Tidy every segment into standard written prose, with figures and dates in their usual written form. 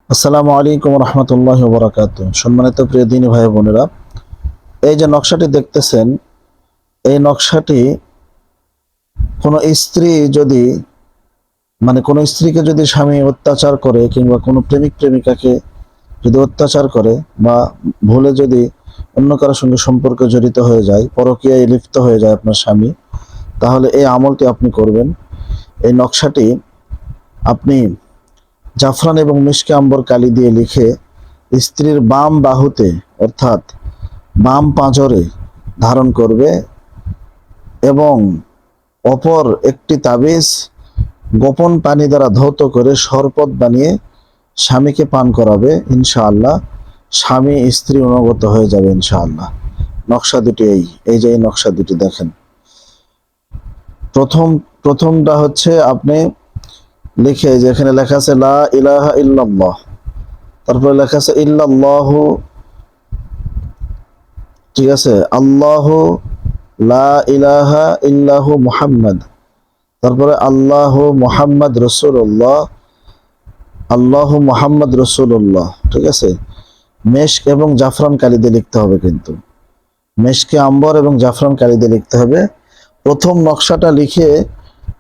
আসসালামু আলাইকুম রহমতুল্লাহ বরাকাত। সম্মানিত প্রিয় দিনী ভাই বোনেরা, এই যে নকশাটি দেখতেছেন, এই নকশাটি কোনো স্ত্রী যদি কোনো স্ত্রীকে যদি স্বামী অত্যাচার করে কিংবা কোনো প্রেমিক প্রেমিকাকে যদি অত্যাচার করে বা ভুলে যদি অন্য কারোর সঙ্গে সম্পর্কে জড়িত হয়ে যায়, পরকীয়ায় লিপ্ত হয়ে যায় আপনার স্বামী, তাহলে এই আমলটি আপনি করবেন। এই নকশাটি আপনি জাফরান এবং মিশকে আম্বর কালি দিয়ে লিখে স্ত্রীর বাম বাহুতে অর্থাৎ বাম পাঁজরে ধারণ করবে এবং অপর একটি তাবিজ গোপন পানি দ্বারা ধৌত করে শরবত বানিয়ে স্বামীকে পান করাবে। ইনশাআল্লাহ স্বামী স্ত্রী অনুগত হয়ে যাবে ইনশাআল্লাহ। নকশা দুটি এই যে এই নকশা দুটি দেখেন। প্রথমটা হচ্ছে আপনি লিখে, যেখানে লেখা আছে লা ইলাহা ইল্লাল্লাহ, তারপরে লেখা আছে ইল্লাল্লাহু, ঠিক আছে, আল্লাহু লা ইলাহা ইল্লাহু মুহাম্মদ, তারপরে আল্লাহু মুহাম্মদ রাসূলুল্লাহ, আল্লাহু মুহাম্মদ রাসূলুল্লাহ, ঠিক আছে। মেশক এবং জাফরান কালি দিয়ে লিখতে হবে, কিন্তু মেশকে আম্বর এবং জাফরান কালি দিয়ে লিখতে হবে। প্রথম নকশাটা লিখে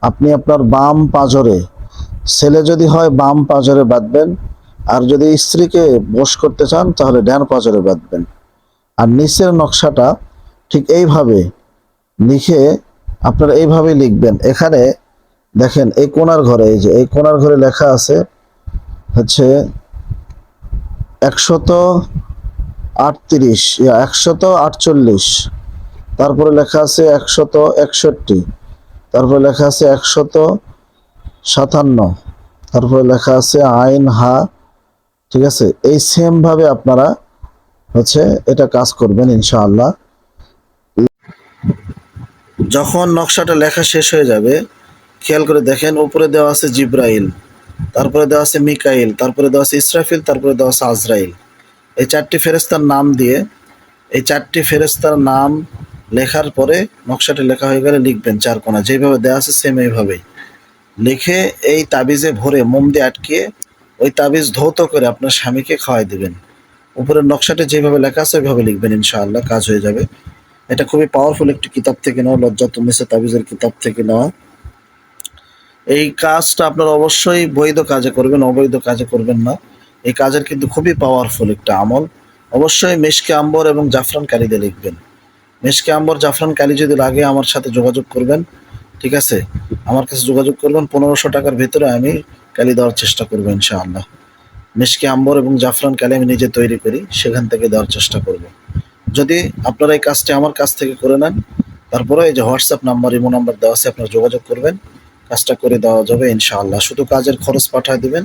আপনি আপনার বাম পাঁজরে, ছেলে যদি হয় বাম পাঁজরে বাঁধবেন, আর যদি স্ত্রীকে বশ করতে চান তাহলে ডান পাঁজরে বাঁধবেন। আর নিচের নকশাটা ঠিক এইভাবে লিখে আপনারা এইভাবে লিখবেন। এখানে দেখেন এই কোণার ঘরে, এই যে এই কোণার ঘরে লেখা আছে হচ্ছে 138 148, তারপরে লেখা আছে 161, তারপরে লেখা আছে 157, তারপরে লেখা আছে আইন হা, ঠিক আছে। এই সেম ভাবে আপনারা হচ্ছে এটা কাজ করবেন ইনশাআল্লাহ। যখন নকশাটা লেখা শেষ হয়ে যাবে, খেয়াল করে দেখেন উপরে দেওয়া আছে জিব্রাইল, তারপরে দেওয়া আছে মিকাইল, তারপরে দেওয়া আছে ইসরাফিল, তারপরে দেওয়া আছে আজরাইল। এই চারটি ফেরেশতার নাম দিয়ে, এই চারটি ফেরেশতার নাম লেখার পরে নকশাটি লেখা হয়ে গেলে লিখবেন চার কোণা, যেভাবে দেওয়া আছে সেম এইভাবেই লিখে এই তাবিজে ভরে মোম দিয়ে আটকিয়ে ওই তাবিজ ধৌত করে আপনার স্বামীকে খাওয়াই দিবেন। উপরের নকশাটি যেভাবে লেখা আছে ওইভাবে লিখবেন, ইনশাআল্লাহ কাজ হয়ে যাবে। এটা খুবই পাওয়ারফুল একটি কিতাব থেকে নেওয়া, লজ্জাতুন্নিসা তাবিজের কিতাব থেকে নেওয়া। এই কাজটা আপনারা অবশ্যই বৈধ কাজে করবেন, অবৈধ কাজে করবেন না। এই কাজের কিন্তু খুবই পাওয়ারফুল একটা আমল। অবশ্যই মেশকে আম্বর এবং জাফরান কালি দিয়ে লিখবেন। মেশকে আম্বর জাফরান কালি যদি লাগে আমার সাথে যোগাযোগ করবেন, ঠিক আছে। আমার কাছে যোগাযোগ করবেন, 1500 টাকার ভেতরে আমি কালি দেওয়ার চেষ্টা করবো ইনশাআল্লাহ। মেশকে আম্বর এবং জাফরান কালি আমি নিজে তৈরি করি, সেখান থেকে দেওয়ার চেষ্টা করব। যদি আপনারা এই কাজটি আমার কাছ থেকে করে নেন, তারপরে এই যে হোয়াটসঅ্যাপ নাম্বার, ইমো নাম্বার দেওয়া আছে, আপনারা যোগাযোগ করবেন, কাজটা করে দেওয়া যাবে ইনশাআল্লাহ। শুধু কাজের খরচ পাঠিয়ে দিবেন,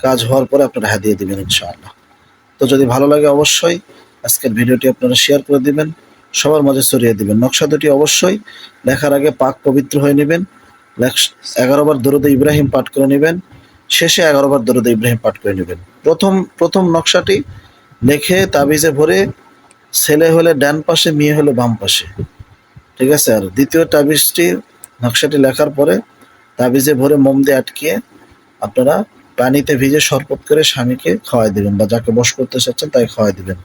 কাজ হওয়ার পরে আপনারা হাদিয়ে দিবেন ইনশাআল্লাহ। তো যদি ভালো লাগে অবশ্যই আজকের ভিডিওটি আপনারা শেয়ার করে দিবেন, সবার মাঝে ছড়িয়ে দিবেন। নকশা দুটি অবশ্যই লেখার আগে পাক পবিত্র হয়ে নেবেন, 11 বার দরুদে ইব্রাহিম পাঠ করে নেবেন, শেষে 11 বার দরুদে ইব্রাহিম পাঠ করে নেবেন। প্রথম নকশাটি লিখে তাবিজে ভরে ছেলে হলে ডান পাশে, মেয়ে হলে বাম পাশে, ঠিক আছে। আর দ্বিতীয় তাবিজটি নকশাটি লেখার পরে তাবিজে ভরে মোম দিয়ে আটকিয়ে আপনারা পানিতে ভিজে শরবত করে স্বামীকে খাওয়াই দিবেন, বা যাকে বশ করতে চাচ্ছেন তাই খাওয়াই দিবেন।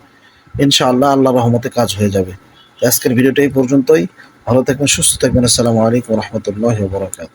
ইনশাআল্লাহ আল্লাহর রহমতে কাজ হয়ে যাবে। আজকের ভিডিওটা এই পর্যন্তই। ভালো থাকবেন, সুস্থ থাকবেন। আসসালামু আলাইকুম রহমতুল্লাহ বরকাত।